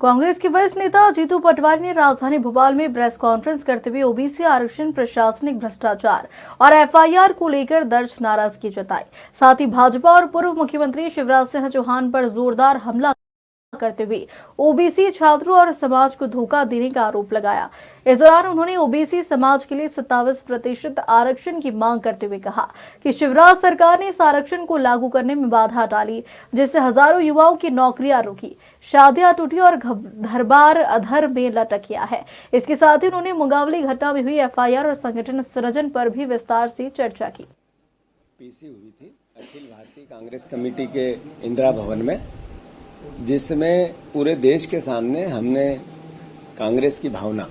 कांग्रेस के वरिष्ठ नेता जीतू पटवारी ने राजधानी भोपाल में प्रेस कॉन्फ्रेंस करते हुए ओबीसी आरक्षण, प्रशासनिक भ्रष्टाचार और एफआईआर को लेकर दर्ज नाराजगी जताई। साथ ही भाजपा और पूर्व मुख्यमंत्री शिवराज सिंह चौहान पर जोरदार हमला करते हुए ओबीसी छात्रों और समाज को धोखा देने का आरोप लगाया। इस दौरान उन्होंने ओबीसी समाज के लिए 27% आरक्षण की मांग करते हुए कहा कि शिवराज सरकार ने इस आरक्षण को लागू करने में बाधा डाली, जिससे हजारों युवाओं की नौकरियां रुकी, शादियां टूटी और घर-बार अधर में लटक गया है। इसके साथ ही उन्होंने मुंगावली घटना में हुई एफआईआर और संगठन सृजन पर भी विस्तार से चर्चा की। पीसी हुई थी अखिल भारतीय कांग्रेस कमेटी के इंदिरा भवन में, जिसमें पूरे देश के सामने हमने कांग्रेस की भावना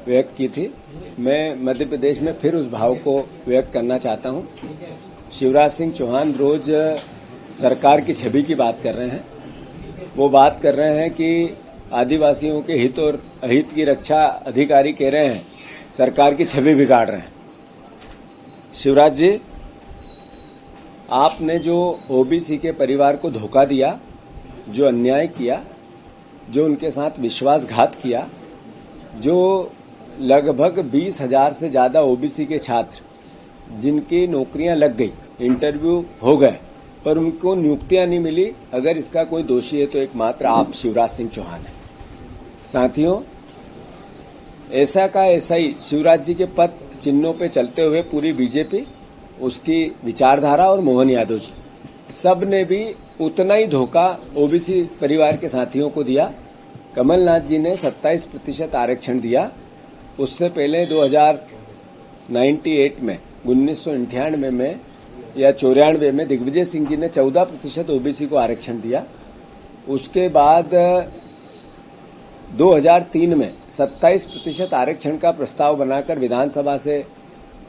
व्यक्त की थी। मैं मध्य प्रदेश में फिर उस भाव को व्यक्त करना चाहता हूं। शिवराज सिंह चौहान रोज सरकार की छवि की बात कर रहे हैं। वो बात कर रहे हैं कि आदिवासियों के हित और अहित की रक्षा अधिकारी कह रहे हैं सरकार की छवि बिगाड़ रहे हैं। शिवराज जी, आपने जो ओबीसी के परिवार को धोखा दिया, जो अन्याय किया, जो उनके साथ विश्वासघात किया, जो लगभग 20,000 से ज़्यादा ओबीसी के छात्र जिनकी नौकरियां लग गई, इंटरव्यू हो गए, पर उनको नियुक्तियां नहीं मिली, अगर इसका कोई दोषी है तो एकमात्र आप शिवराज सिंह चौहान हैं। साथियों, ऐसा का ऐसा ही शिवराज जी के पद चिन्हों पे चलते हुए पूरी बीजेपी, उसकी विचारधारा और मोहन यादव जी सब ने भी उतना ही धोखा ओबीसी परिवार के साथियों को दिया। कमलनाथ जी ने 27% आरक्षण दिया। उससे पहले 2098 में 1998 में या 94 में दिग्विजय सिंह जी ने 14% ओबीसी को आरक्षण दिया। उसके बाद 2003 में 27% आरक्षण का प्रस्ताव बनाकर विधानसभा से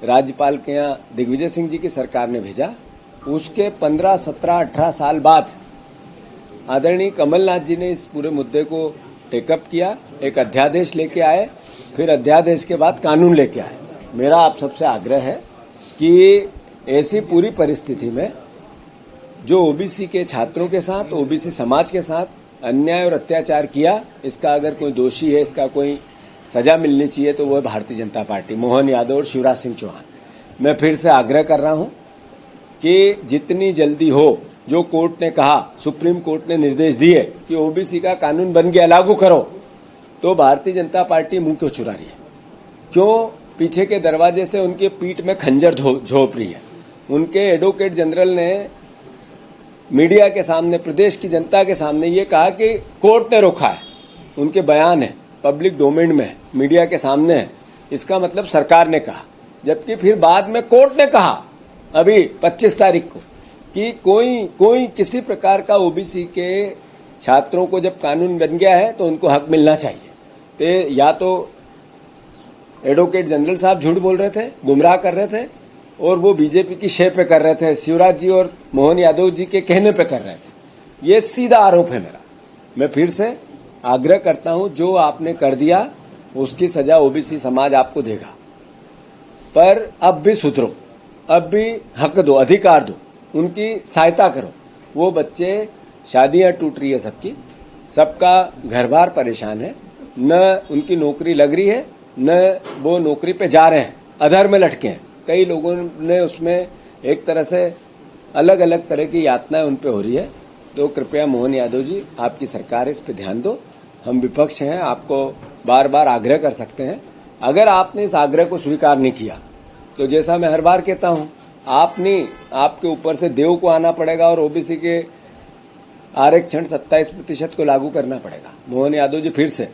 राज्यपाल के यहाँ दिग्विजय सिंह जी की सरकार ने भेजा। उसके 15, 17, 18 साल बाद आदरणीय कमलनाथ जी ने इस पूरे मुद्दे को टेकअप किया, एक अध्यादेश लेके आए, फिर अध्यादेश के बाद कानून लेके आए। मेरा आप सबसे आग्रह है कि ऐसी पूरी परिस्थिति में जो ओबीसी के छात्रों के साथ, ओबीसी समाज के साथ अन्याय और अत्याचार किया, इसका अगर कोई दोषी है, इसका कोई सजा मिलनी चाहिए तो वो है भारतीय जनता पार्टी, मोहन यादव और शिवराज सिंह चौहान। मैं फिर से आग्रह कर रहा हूं कि जितनी जल्दी हो, जो कोर्ट ने कहा, सुप्रीम कोर्ट ने निर्देश दिए कि ओबीसी का कानून बन गया, लागू करो, तो भारतीय जनता पार्टी मुंह क्यों चुरा रही है? क्यों पीछे के दरवाजे से उनके पीठ में खंजर झोंप रही है? उनके एडवोकेट जनरल ने मीडिया के सामने, प्रदेश की जनता के सामने ये कहा कि कोर्ट ने रोका है। उनके बयान है, पब्लिक डोमेन में, मीडिया के सामने है। इसका मतलब सरकार ने कहा, जबकि फिर बाद में कोर्ट ने कहा अभी 25 तारीख को कि कोई किसी प्रकार का ओबीसी के छात्रों को जब कानून बन गया है तो उनको हक मिलना चाहिए। तो या तो एडवोकेट जनरल साहब झूठ बोल रहे थे, गुमराह कर रहे थे, और वो बीजेपी की शय पे कर रहे थे, शिवराज जी और मोहन यादव जी के कहने पे कर रहे थे। ये सीधा आरोप है मेरा। मैं फिर से आग्रह करता हूं, जो आपने कर दिया उसकी सजा ओबीसी समाज आपको देगा, पर अब भी सुधरो, अब भी हक दो, अधिकार दो, उनकी सहायता करो। वो बच्चे, शादियां टूट रही है सबकी, सबका घर-बार परेशान है, न उनकी नौकरी लग रही है, न वो नौकरी पे जा रहे हैं, अधर में लटके हैं। कई लोगों ने उसमें एक तरह से अलग अलग तरह की यातनाएं उन पे हो रही है। तो कृपया मोहन यादव जी, आपकी सरकार इस पे ध्यान दो। हम विपक्ष हैं, आपको बार बार आग्रह कर सकते हैं। अगर आपने इस आग्रह को स्वीकार नहीं किया तो जैसा मैं हर बार कहता हूं, आपके ऊपर से देव को आना पड़ेगा और ओबीसी के आरक्षण 27% को लागू करना पड़ेगा। मोहन यादव जी, फिर से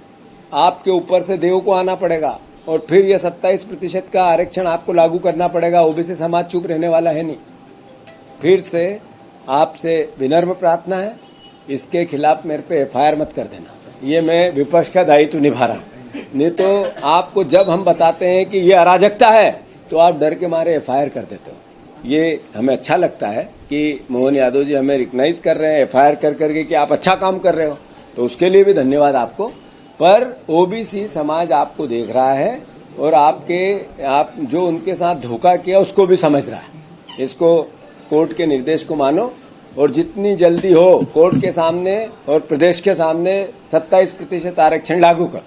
आपके ऊपर से देव को आना पड़ेगा और फिर यह 27% का आरक्षण आपको लागू करना पड़ेगा। ओबीसी समाज चुप रहने वाला है नहीं। फिर से आपसे विनम्र प्रार्थना है, इसके खिलाफ मेरे पे एफआईआर मत कर देना। ये मैं विपक्ष का दायित्व निभा रहा हूं। नहीं तो आपको जब हम बताते हैं कि ये अराजकता है तो आप डर के मारे एफआईआर कर देते हो। ये हमें अच्छा लगता है कि मोहन यादव जी हमें रिकग्नाइज कर रहे हैं एफआईआर कर करके कि आप अच्छा काम कर रहे हो, तो उसके लिए भी धन्यवाद आपको। पर ओबीसी समाज आपको देख रहा है और आप जो उनके साथ धोखा किया उसको भी समझ रहा है। इसको कोर्ट के निर्देश को मानो और जितनी जल्दी हो कोर्ट के सामने और प्रदेश के सामने 27% आरक्षण लागू कर।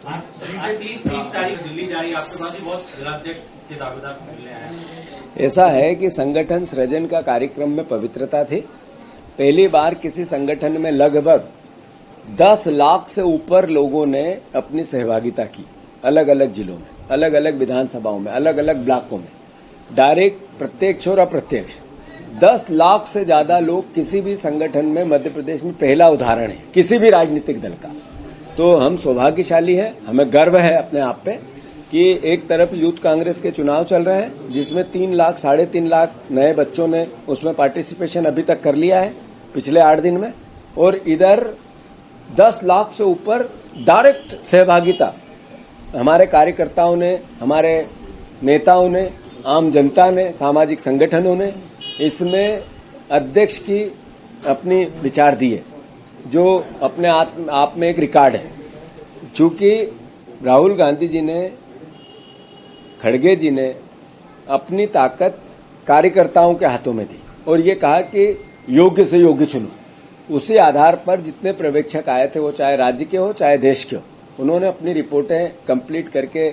आज 30 तारीख दिल्ली जा रही है, आपके पास भी बहुत जिलाध्यक्ष के दावेदार मिलने आए हैं। ऐसा है कि संगठन सृजन का कार्यक्रम में पवित्रता थी। पहली बार किसी संगठन में लगभग 10 लाख से ऊपर लोगों ने अपनी सहभागिता की, अलग अलग जिलों में, अलग अलग विधानसभाओं में, अलग अलग ब्लॉकों में, डायरेक्ट, प्रत्यक्ष और अप्रत्यक्ष। 10 लाख से ज्यादा लोग किसी भी संगठन में मध्य प्रदेश में पहला उदाहरण है किसी भी राजनीतिक दल का। तो हम सौभाग्यशाली है, हमें गर्व है अपने आप पे कि एक तरफ यूथ कांग्रेस के चुनाव चल रहे हैं जिसमें 3 लाख 3.5 लाख नए बच्चों ने उसमें पार्टिसिपेशन अभी तक कर लिया है पिछले 8 दिन में, और इधर 10 लाख से ऊपर डायरेक्ट सहभागिता हमारे कार्यकर्ताओं ने, हमारे नेताओं ने, आम जनता ने, सामाजिक संगठनों ने इसमें अध्यक्ष की अपनी विचार दी है, जो अपने आप में एक रिकॉर्ड है। चूंकि राहुल गांधी जी ने, खड़गे जी ने अपनी ताकत कार्यकर्ताओं के हाथों में दी और ये कहा कि योग्य से योग्य चुनो। उसी आधार पर जितने पर्यवेक्षक आए थे, वो चाहे राज्य के हो चाहे देश के हो, उन्होंने अपनी रिपोर्टें कंप्लीट करके,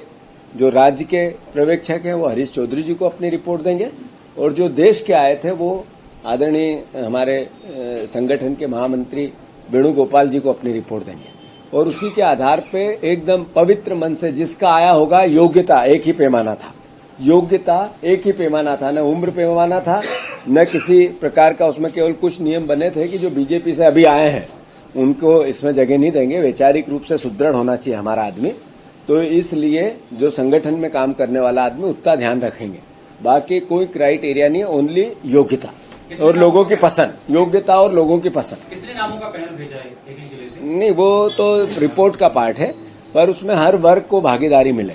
जो राज्य के पर्यवेक्षक हैं वो हरीश चौधरी जी को अपनी रिपोर्ट देंगे और जो देश के आए थे वो आदरणीय हमारे संगठन के महामंत्री वेणुगोपाल जी को अपनी रिपोर्ट देंगे। और उसी के आधार पे एकदम पवित्र मन से जिसका आया होगा, योग्यता एक ही पैमाना था, योग्यता एक ही पैमाना था, न उम्र पैमाना था, न किसी प्रकार का उसमें केवल कुछ नियम बने थे कि जो बीजेपी से अभी आए हैं उनको इसमें जगह नहीं देंगे। वैचारिक रूप से सुदृढ़ होना चाहिए हमारा आदमी, तो इसलिए जो संगठन में काम करने वाला आदमी उतना ध्यान रखेंगे। बाकी कोई क्राइटेरिया नहीं है, ओनली योग्यता और लोगों की पसंद, योग्यता और लोगों की पसंद। कितने नामों का पैनल भेजा है एक ही जिले से? नहीं, वो तो रिपोर्ट का पार्ट है, पर उसमें हर वर्ग को भागीदारी मिले,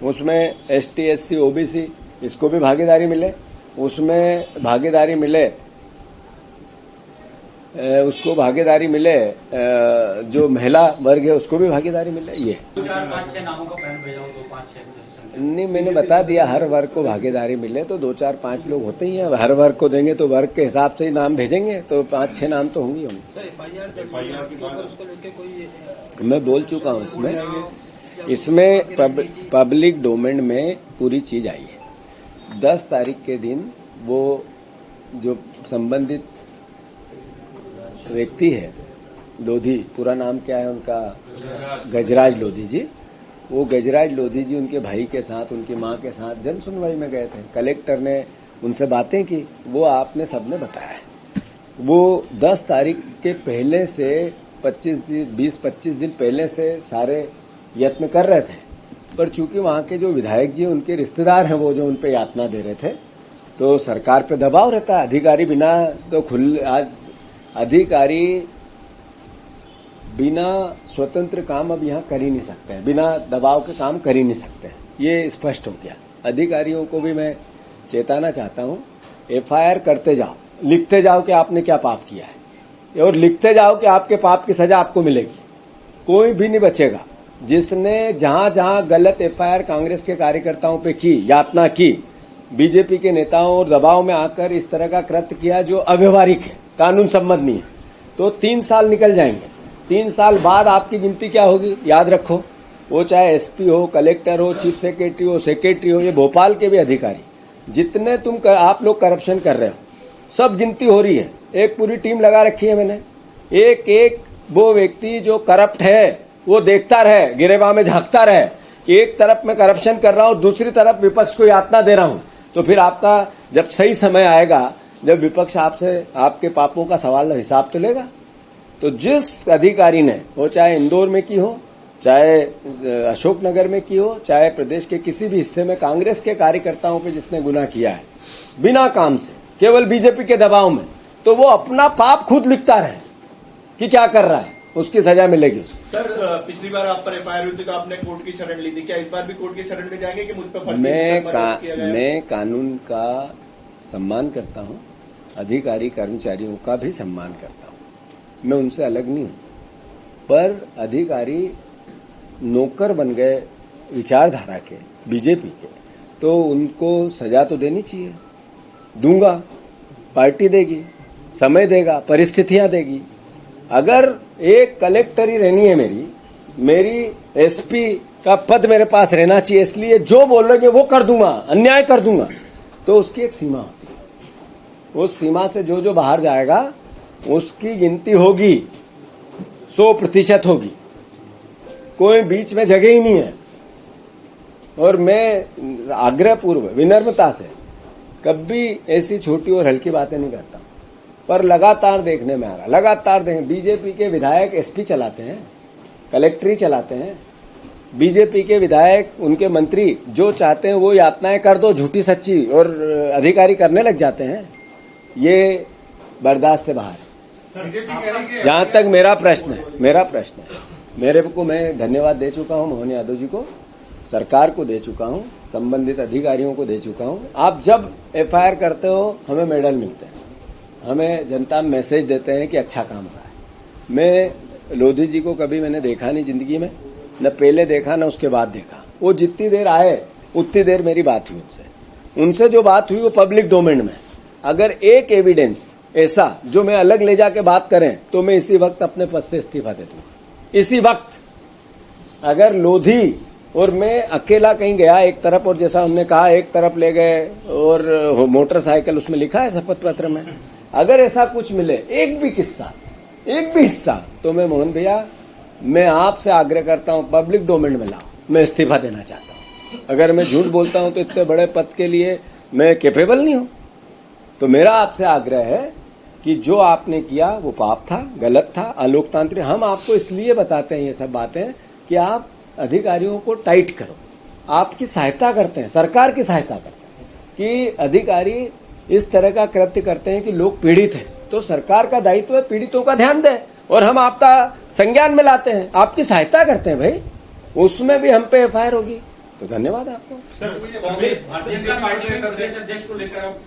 उसमें ST SC OBC इसको भी भागीदारी मिले, उसमें भागीदारी मिले, उसको भागीदारी मिले, जो महिला वर्ग है उसको भी भागीदारी मिले। ये 2 4 5 6 नामों का पैनल भेजा हो, 2 5 6 जैसे संख्या। नहीं, मैंने बता दिया, हर वर्ग को भागीदारी मिले तो 2 4 5 लोग होते ही हैं। हर वर्ग को देंगे तो वर्ग के हिसाब से ही नाम भेजेंगे, तो 5 6 नाम तो होंगे होंगे। मैं बोल चुका हूँ, इसमें पब्लिक डोमेन में पूरी चीज आई है। 10 तारीख के दिन वो जो संबंधित व्यक्ति है, लोधी, पूरा नाम क्या है उनका, गजराज लोधी जी, वो गजराज लोधी जी उनके भाई के साथ, उनकी मां के साथ जन सुनवाई में गए थे। कलेक्टर ने उनसे बातें की, वो आपने सबने बताया है। वो 10 तारीख के पहले से 20-25 दिन पहले से सारे यत्न कर रहे थे, पर चूंकि वहां के जो विधायक जी उनके रिश्तेदार हैं, वो जो उन पे यातना दे रहे थे, तो सरकार पे दबाव रहता है। अधिकारी बिना तो आज अधिकारी बिना स्वतंत्र काम अब यहाँ कर ही नहीं सकते हैं, बिना दबाव के काम कर ही नहीं सकते हैं, ये स्पष्ट हो गया। अधिकारियों को भी मैं चेताना चाहता हूँ, FIR करते जाओ, लिखते जाओ कि आपने क्या पाप किया है, और लिखते जाओ कि आपके पाप की सजा आपको मिलेगी। कोई भी नहीं बचेगा जिसने जहां जहां गलत FIR कांग्रेस के कार्यकर्ताओं पे की, यातना की, बीजेपी के नेताओं और दबाव में आकर इस तरह का कृत्य किया जो अव्यवहारिक है, कानून सम्मत नहीं है, तो 3 साल निकल जाएंगे। 3 साल बाद आपकी गिनती क्या होगी, याद रखो, वो चाहे SP हो, कलेक्टर हो, चीफ सेक्रेटरी हो, ये भोपाल के भी अधिकारी, जितने आप लोग करप्शन कर रहे हो, सब गिनती हो रही है। एक पूरी टीम लगा रखी है मैंने, एक वो व्यक्ति जो करप्ट है वो देखता रहे, गिरेबान में झांकता रहे कि एक तरफ मैं करप्शन कर रहा हूं, दूसरी तरफ विपक्ष को यातना दे रहा हूं, तो फिर आपका जब सही समय आएगा, जब विपक्ष आपसे आपके पापों का सवाल हिसाब तो लेगा। तो जिस अधिकारी ने, वो चाहे इंदौर में की हो, चाहे अशोकनगर में की हो, चाहे प्रदेश के किसी भी हिस्से में कांग्रेस के कार्यकर्ताओं पे जिसने गुनाह किया है बिना काम से, केवल बीजेपी के दबाव में, तो वो अपना पाप खुद लिखता रहे कि क्या कर रहा है, उसकी सजा मिलेगी उसको। सर, पिछली बार आप पर FIR हुई थी तो आपने कोर्ट की शरण ली थी, क्या इस बार भी कोर्ट की शरण में जाएंगे कि मुझ पर मैं कानून का सम्मान करता हूं, अधिकारी कर्मचारियों का भी सम्मान करता हूं, मैं उनसे अलग नहीं हूं, पर अधिकारी नौकर बन गए विचारधारा के, बीजेपी के, तो उनको सजा तो देनी चाहिए। दूंगा, पार्टी देगी, समय देगा, परिस्थितियां देगी। अगर एक कलेक्टर ही रहनी है मेरी एसपी का पद मेरे पास रहना चाहिए, इसलिए जो बोलोगे वो कर दूंगा, अन्याय कर दूंगा, तो उसकी एक सीमा होती है। उस सीमा से जो बाहर जाएगा उसकी गिनती होगी, 100% होगी, कोई बीच में जगह ही नहीं है। और मैं आग्रहपूर्व विनम्रता से कभी ऐसी छोटी और हल्की बातें नहीं करता, पर लगातार देखने में आ रहा, लगातार देखें, बीजेपी के विधायक एसपी चलाते हैं, कलेक्ट्री चलाते हैं, बीजेपी के विधायक, उनके मंत्री जो चाहते हैं वो यातनाएं कर दो, झूठी सच्ची, और अधिकारी करने लग जाते हैं। ये बर्दाश्त से बाहर। जहां तक मेरा प्रश्न है, मेरे को मैं धन्यवाद दे चुका हूं मोहन यादव जी को, सरकार को दे चुका हूं, संबंधित अधिकारियों को दे चुका हूं। आप जब एफआईआर करते हो हमें मेडल मिलते हैं, हमें जनता मैसेज देते हैं कि अच्छा काम हो रहा है। मैं लोधी जी को कभी मैंने देखा नहीं जिंदगी में, न पहले देखा न उसके बाद देखा। वो जितनी देर आए उतनी देर मेरी बात हुई उनसे जो बात हुई वो पब्लिक डोमेन में। अगर एक एविडेंस ऐसा जो मैं अलग ले जाके बात करें तो मैं इसी वक्त अपने पद से इस्तीफा दे दूंगा, इसी वक्त। अगर लोधी और मैं अकेला कहीं गया एक तरफ, और जैसा उन्होंने कहा एक तरफ ले गए और मोटरसाइकिल, उसमें लिखा है शपथ पत्र में, अगर ऐसा कुछ मिले एक भी हिस्सा, तो मैं मोहन भैया, मैं आपसे आग्रह करता हूं पब्लिक डोमेन में लाओ, मैं इस्तीफा देना चाहता हूं। अगर मैं झूठ बोलता हूं तो इतने बड़े पद के लिए मैं कैपेबल नहीं हूं। तो मेरा आपसे आग्रह है कि जो आपने किया वो पाप था, गलत था, अलोकतांत्रिक। हम आपको इसलिए बताते हैं ये सब बातें कि आप अधिकारियों को टाइट करो, आपकी सहायता करते हैं, सरकार की सहायता करते हैं कि अधिकारी इस तरह का कृत्य करते हैं कि लोग पीड़ित हैं, तो सरकार का दायित्व है पीड़ितों का ध्यान दें, और हम आपका संज्ञान में लाते हैं, आपकी सहायता करते हैं भाई, उसमें भी हम पे एफआईआर होगी। तो धन्यवाद आपको। कांग्रेस भारतीय जनता पार्टी के प्रदेश अध्यक्ष को लेकर अब